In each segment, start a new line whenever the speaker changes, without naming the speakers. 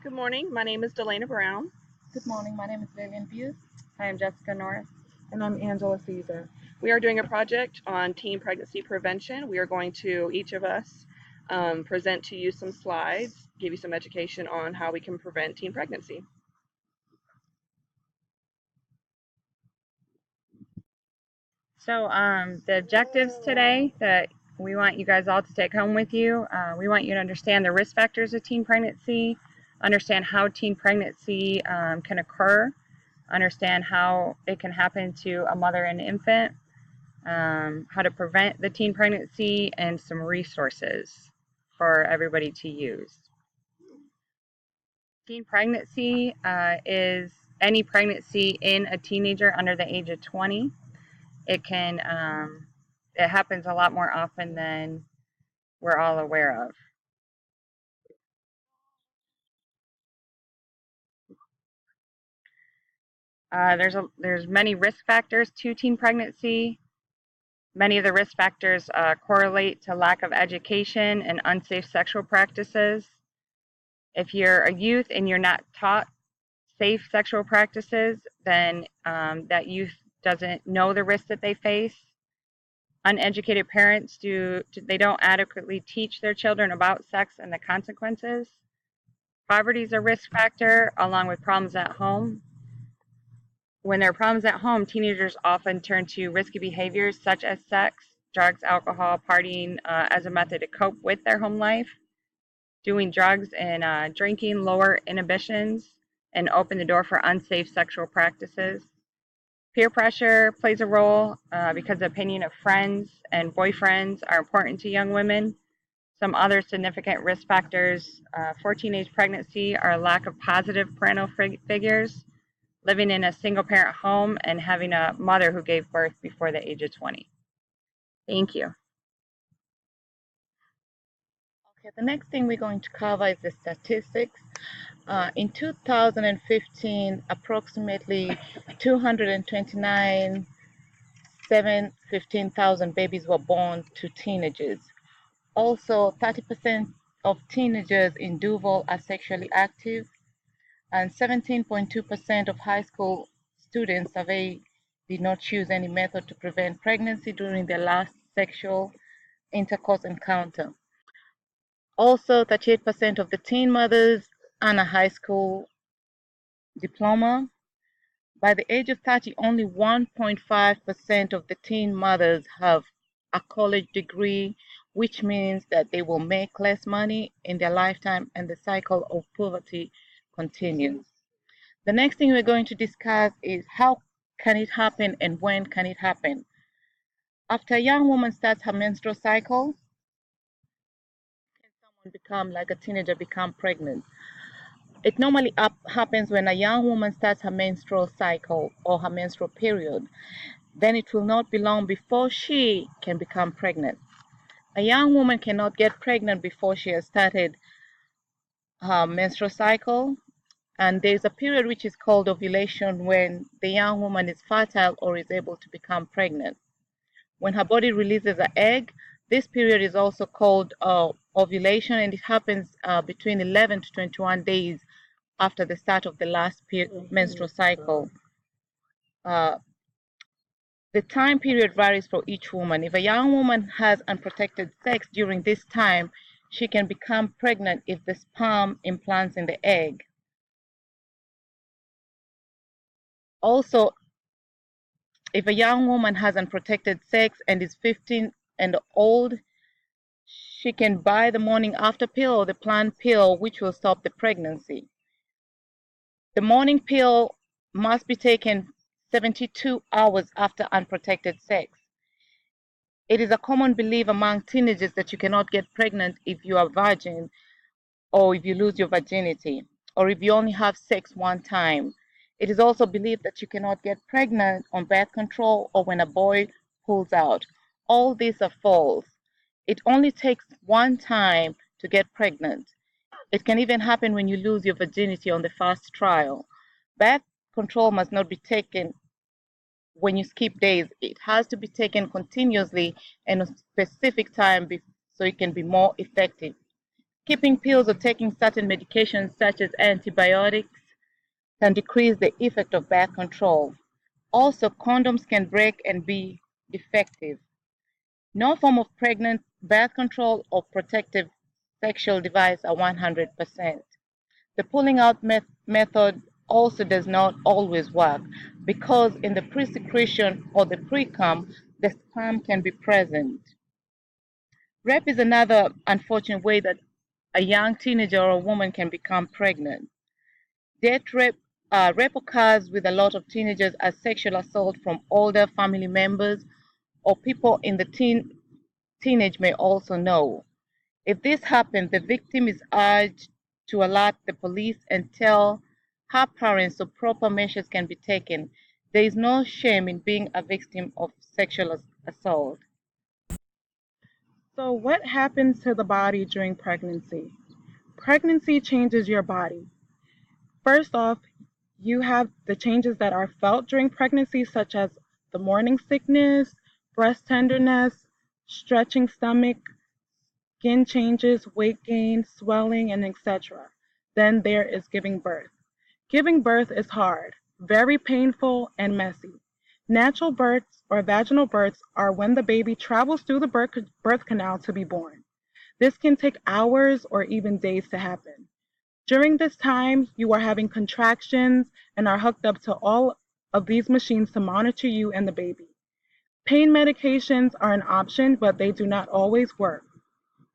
Good morning. My name is Delana Brown.
Good morning. My name is Lillian Buse.
I am Jessica Norris.
And I'm Angela Caesar.
We are doing a project on teen pregnancy prevention. We are going to, each of us, present to you some slides, give you some education on how we can prevent teen pregnancy.
So the objectives today that we want you guys all to take home with you, we want you to understand the risk factors of teen pregnancy, understand how teen pregnancy can occur, understand how it can happen to a mother and infant, how to prevent the teen pregnancy, and some resources for everybody to use. Teen pregnancy is any pregnancy in a teenager under the age of 20. It happens a lot more often than we're all aware of. There's many risk factors to teen pregnancy. Many of the risk factors correlate to lack of education and unsafe sexual practices. If you're a youth and you're not taught safe sexual practices, then that youth doesn't know the risks that they face. Uneducated parents they don't adequately teach their children about sex and the consequences. Poverty is a risk factor, along with problems at home. When there are problems at home, teenagers often turn to risky behaviors such as sex, drugs, alcohol, partying as a method to cope with their home life. Doing drugs and drinking lower inhibitions and open the door for unsafe sexual practices. Peer pressure plays a role because the opinion of friends and boyfriends are important to young women. Some other significant risk factors for teenage pregnancy are a lack of positive parental figures, living in a single-parent home, and having a mother who gave birth before the age of 20. Thank you.
Okay, the next thing we're going to cover is the statistics. In 2015, approximately 229,715,000 babies were born to teenagers. Also, 30% of teenagers in Duval are sexually active, and 17.2% of high school students surveyed did not choose any method to prevent pregnancy during their last sexual intercourse encounter. Also, 38% of the teen mothers earn a high school diploma. By the age of 30, only 1.5% of the teen mothers have a college degree, which means that they will make less money in their lifetime and the cycle of poverty continues. The next thing we're going to discuss is how can it happen and when can it happen. After a young woman starts her menstrual cycle, can someone become like a teenager, become pregnant? It normally happens when a young woman starts her menstrual cycle or her menstrual period. Then it will not be long before she can become pregnant. A young woman cannot get pregnant before she has started her menstrual cycle. And there's a period which is called ovulation when the young woman is fertile or is able to become pregnant. When her body releases an egg, this period is also called ovulation, and it happens between 11 to 21 days after the start of the last menstrual cycle. The time period varies for each woman. If a young woman has unprotected sex during this time, she can become pregnant if the sperm implants in the egg. Also, if a young woman has unprotected sex and is 15 and old, she can buy the morning after pill or the planned pill, which will stop the pregnancy. The morning pill must be taken 72 hours after unprotected sex. It is a common belief among teenagers that you cannot get pregnant if you are virgin, or if you lose your virginity, or if you only have sex one time. It is also believed that you cannot get pregnant on birth control or when a boy pulls out. All these are false. It only takes one time to get pregnant. It can even happen when you lose your virginity on the first trial. Birth control must not be taken when you skip days. It has to be taken continuously and a specific time so it can be more effective. Skipping pills or taking certain medications such as antibiotics can decrease the effect of birth control. Also, condoms can break and be defective. No form of pregnant birth control or protective sexual device are 100%. The pulling out method also does not always work because in the pre-secretion or the pre-cum, the sperm can be present. Rape is another unfortunate way that a young teenager or a woman can become pregnant. Rape occurs with a lot of teenagers as sexual assault from older family members or people in the teenage may also know. If this happens, the victim is urged to alert the police and tell her parents so proper measures can be taken. There is no shame in being a victim of sexual assault.
So, what happens to the body during pregnancy? Pregnancy changes your body. First off, you have the changes that are felt during pregnancy, such as the morning sickness, breast tenderness, stretching stomach, skin changes, weight gain, swelling, and etc. Then there is giving birth. Giving birth is hard, very painful, and messy. Natural births or vaginal births are when the baby travels through the birth canal to be born. This can take hours or even days to happen. During this time, you are having contractions and are hooked up to all of these machines to monitor you and the baby. Pain medications are an option, but they do not always work.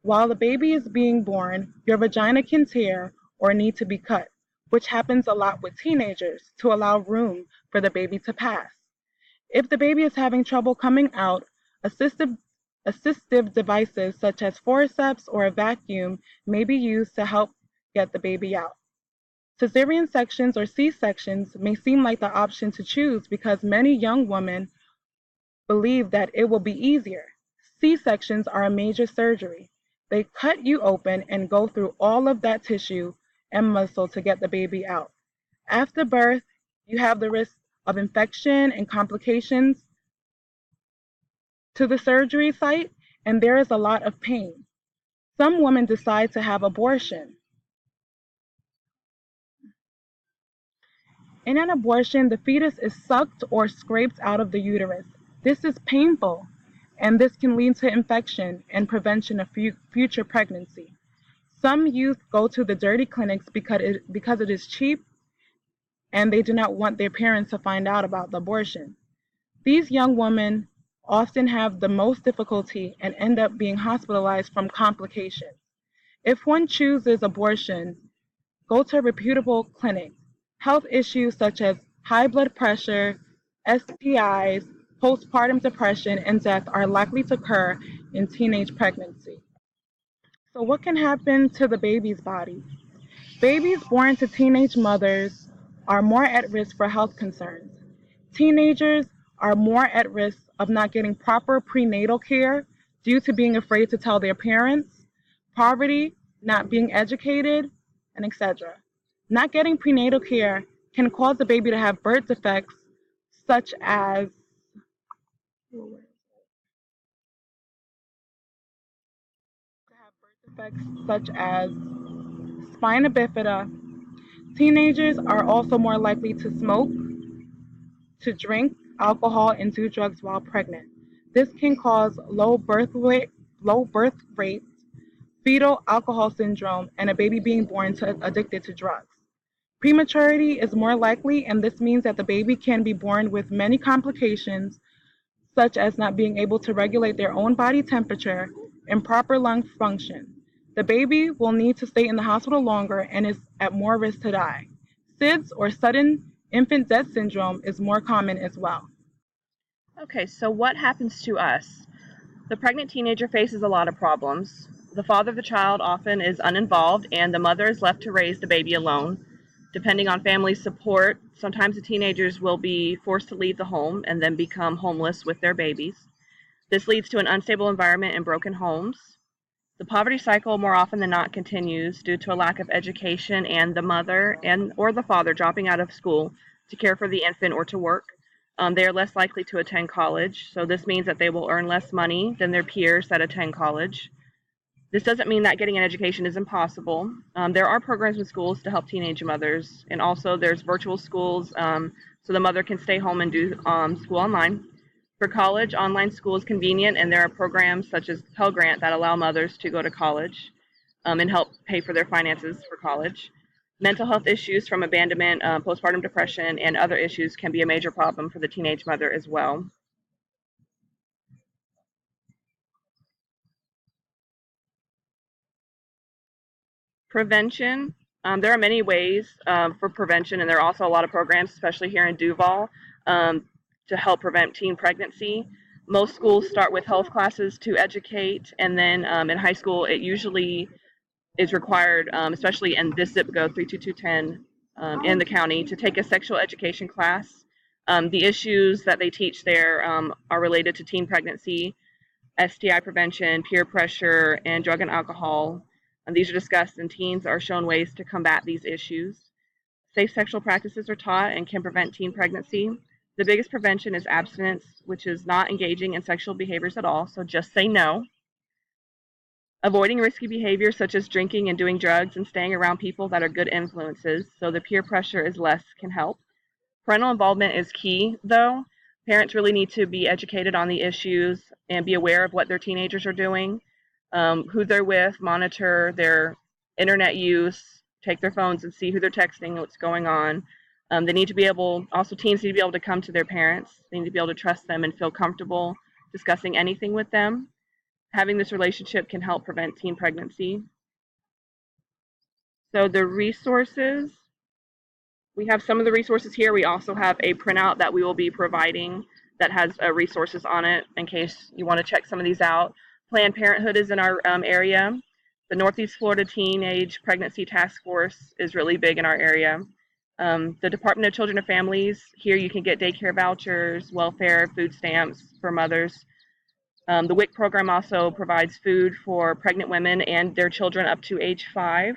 While the baby is being born, your vagina can tear or need to be cut, which happens a lot with teenagers to allow room for the baby to pass. If the baby is having trouble coming out, assistive devices such as forceps or a vacuum may be used to help get the baby out. Cesarean sections or C-sections may seem like the option to choose because many young women believe that it will be easier. C-sections are a major surgery. They cut you open and go through all of that tissue and muscle to get the baby out. After birth, you have the risk of infection and complications to the surgery site, and there is a lot of pain. Some women decide to have abortion. In an abortion, the fetus is sucked or scraped out of the uterus. This is painful, and this can lead to infection and prevention of future pregnancy. Some youth go to the dirty clinics because it is cheap and they do not want their parents to find out about the abortion. These young women often have the most difficulty and end up being hospitalized from complications. If one chooses abortion, go to a reputable clinic. Health issues such as high blood pressure, STIs, postpartum depression, and death are likely to occur in teenage pregnancy. So, what can happen to the baby's body? Babies born to teenage mothers are more at risk for health concerns. Teenagers are more at risk of not getting proper prenatal care due to being afraid to tell their parents, poverty, not being educated, and etc. Not getting prenatal care can cause the baby to have birth defects such as spina bifida. Teenagers are also more likely to smoke, to drink alcohol, and do drugs while pregnant. This can cause low birth rates, fetal alcohol syndrome, and a baby being born addicted to drugs. Prematurity is more likely, and this means that the baby can be born with many complications, such as not being able to regulate their own body temperature and proper lung function. The baby will need to stay in the hospital longer and is at more risk to die. SIDS, or sudden infant death syndrome, is more common as well.
Okay, so what happens to us? The pregnant teenager faces a lot of problems. The father of the child often is uninvolved, and the mother is left to raise the baby alone. Depending on family support, sometimes the teenagers will be forced to leave the home and then become homeless with their babies. This leads to an unstable environment and broken homes. The poverty cycle more often than not continues due to a lack of education and the mother or the father dropping out of school to care for the infant or to work. They are less likely to attend college, so this means that they will earn less money than their peers that attend college. This doesn't mean that getting an education is impossible. There are programs in schools to help teenage mothers, and also there's virtual schools so the mother can stay home and do school online. For college, online school is convenient, and there are programs such as Pell Grant that allow mothers to go to college and help pay for their finances for college. Mental health issues from abandonment, postpartum depression, and other issues can be a major problem for the teenage mother as well. Prevention. There are many ways for prevention, and there are also a lot of programs, especially here in Duval, to help prevent teen pregnancy. Most schools start with health classes to educate, and then in high school, it usually is required, especially in this zip code 32210 in the county, to take a sexual education class. The issues that they teach there are related to teen pregnancy, STI prevention, peer pressure, and drug and alcohol. These are discussed, and teens are shown ways to combat these issues. Safe sexual practices are taught and can prevent teen pregnancy. The biggest prevention is abstinence, which is not engaging in sexual behaviors at all, so just say no. Avoiding risky behaviors such as drinking and doing drugs, and staying around people that are good influences, so the peer pressure is less, can help. Parental involvement is key, though. Parents really need to be educated on the issues and be aware of what their teenagers are doing, who they're with, monitor their internet use, take their phones and see who they're texting, what's going on. They need to be able, also teens need to be able to come to their parents. They need to be able to trust them and feel comfortable discussing anything with them. Having this relationship can help prevent teen pregnancy. So the resources, we have some of the resources here. We also have a printout that we will be providing that has resources on it in case you want to check some of these out. Planned Parenthood is in our area. The Northeast Florida Teenage Pregnancy Task Force is really big in our area. The Department of Children and Families, here you can get daycare vouchers, welfare, food stamps for mothers. The WIC program also provides food for pregnant women and their children up to age 5.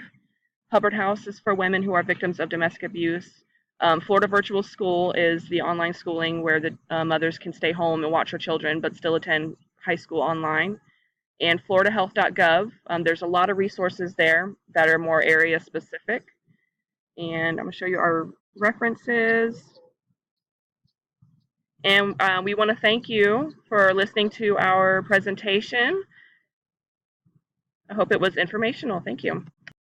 Hubbard House is for women who are victims of domestic abuse. Florida Virtual School is the online schooling where the mothers can stay home and watch their children but still attend high school online. And floridahealth.gov, there's a lot of resources there that are more area specific. And I'm going to show you our references. And we want to thank you for listening to our presentation. I hope it was informational. Thank you.